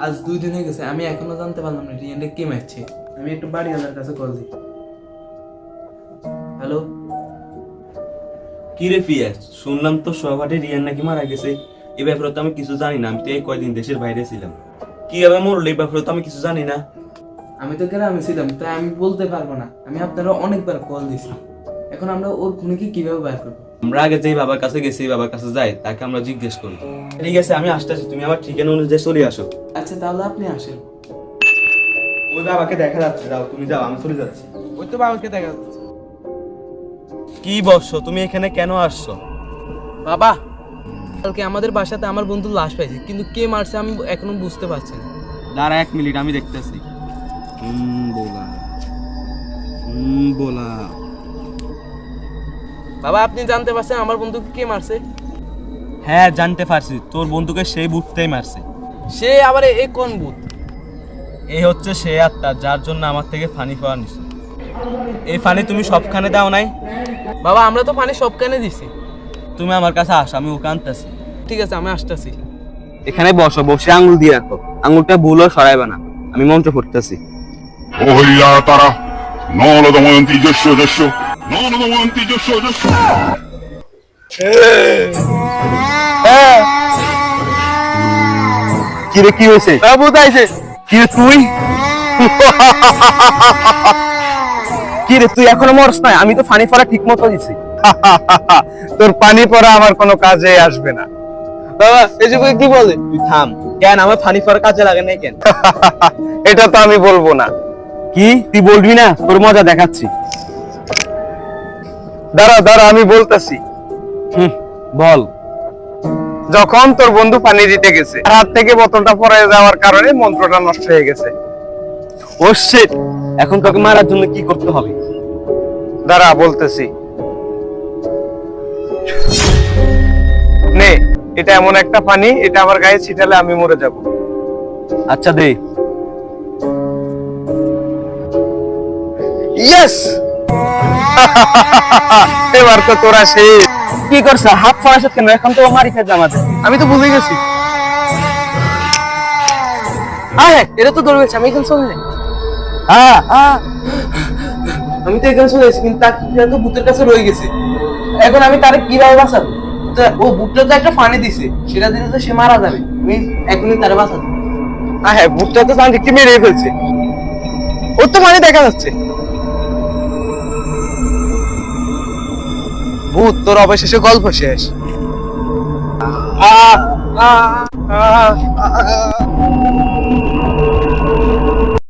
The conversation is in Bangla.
আজ 2 দিন হয়ে গেছে, আমি এখনো জানতে পারলাম না রিয়ানকে কে মারছে। আমি একটু বাড়িওয়ালার কাছে কল দিই। হ্যালো, কি রে ফিয়াজ, শুনলাম তো সহপাঠী রিয়ান নাকি মারা গেছে। এই ব্যাপারে তো আমি কিছু জানি না, আমি তো এই কয়দিন দেশের বাইরে ছিলাম। কিভাবে মরলো এই ব্যাপারে তো আমি কিছু জানি না। আমি তো গ্রামে ছিলাম, তাই আমি বলতে পারবো না। আমি আপনারা অনেকবার কল দিছি, এখন আমরা ওর খুনিকে কিভাবে বের করবো? আমরা আগে যেই বাবার কাছে গেছি, এই বাবার কাছে যাই, তাকে আমরা জিজ্ঞেস করি। ঠিক আছে, আমি আসতেছি, তুমি আমার ঠিকানা অনুযায়ী চলে আসো। আচ্ছা তাহলে আপনি আসেন। ওই বাবাকে দেখা যাচ্ছে, যাও তুমি যাও, আমি চলে যাচ্ছি। ওই তো বাবাকে দেখা যাচ্ছে। কি বলছো, তুমি এখানে কেন আসছো? বাবা, কালকে আমাদের বাসাতে আমার বন্ধুর লাশ পাইছে, কিন্তু কে মারছে আমি এখনো বুঝতে পারছি না। দাঁড়া 1 মিনিট, আমি দেখতেছি। বলা বলা বাবা, আপনি জানতে পারছেন আমার বন্ধুকে কে মারছে? হ্যাঁ জানতে পারছি, তোর বন্ধুকে সেই বুথটাই মারছে। সে আবার এ কোন ভূত? এই হচ্ছে সে আত্মা যার জন্য আমার থেকে ফানি খাওয়া নিছে। এই ফানি তুমি সবখানে দাও নাই? বাবা, আমরা তো পানি সবখানে দিছি। তুমি আমার কাছে আসো, আমি ওকে আনতেছি। ঠিক আছে, আমি আসতেছি। এখানে বসো, বসে আঙ্গুল দিয়ে রাখো, আঙ্গুলটা ভুলও সরাইবে না। আমি মন্ত্র পড়তেছি। ওহিয়া তারা নলদময়ন্তী যস্য যস্য নলদময়ন্তী যস্য যস্য। কিরে কি হয়েছে? ভূত আইছে। কিরে তুই? কিরে তুই এখনো মরস নাই? আমি তো ফানি পড়া ঠিক মতো দিছি। তোর পানি পড়া আমার কোনো কাজে আসবে না। বাবা এসব কি বলে? তুই থাম। কেন আমার ফানি পড়া কাজে লাগে নাই কেন? এটা তো আমি বলবো না। কি তুই বলবি না? তোর মজা দেখাচ্ছি। দাঁড়া দাঁড়া, আমি বলতেছি। বল। যখন তোর বন্ধু পানি দিতে গেছে, তার হাত থেকে বোতলটা পড়ে যাওয়ার কারণে মন্ত্রটা নষ্ট হয়ে গেছে। ও শিট, এখন তোকে মারার জন্য কি করতে হবে? দাঁড়া বলতেছি। নে, এটা এমন একটা পানি, এটা আমার গায়ে ছিটালে আমি মরে যাব। আচ্ছা দে। ইয়েস! এবার তো তোরা শেষ। কি করছ? হাত ফরাস কেন? এখন তো মারি খেতে আমাদের। আমি তো বুঝে গেছি। হ্যাঁ, এটা তো দৌড়েছে। আমি এখানে চলে যাই। আমি তো এখানে চলে এসেছি, কিন্তু তার তো ভূতের কাছে রয়ে গেছে। এখন আমি তারে কিভাবে বাঁচাবো? ও ভূতটা তো একটা পানি দিছে, সেটা দিলে তো সে মারা যাবে। আমি এখনই তারে বাঁচাবো। হ্যাঁ, ভূতটা তো তান্ত্রিককে মেরে ফেলছে। ওর তো মানে দেখা যাচ্ছে। ভূত, তোর অবশেষে গল্প শেষ। আ আ আ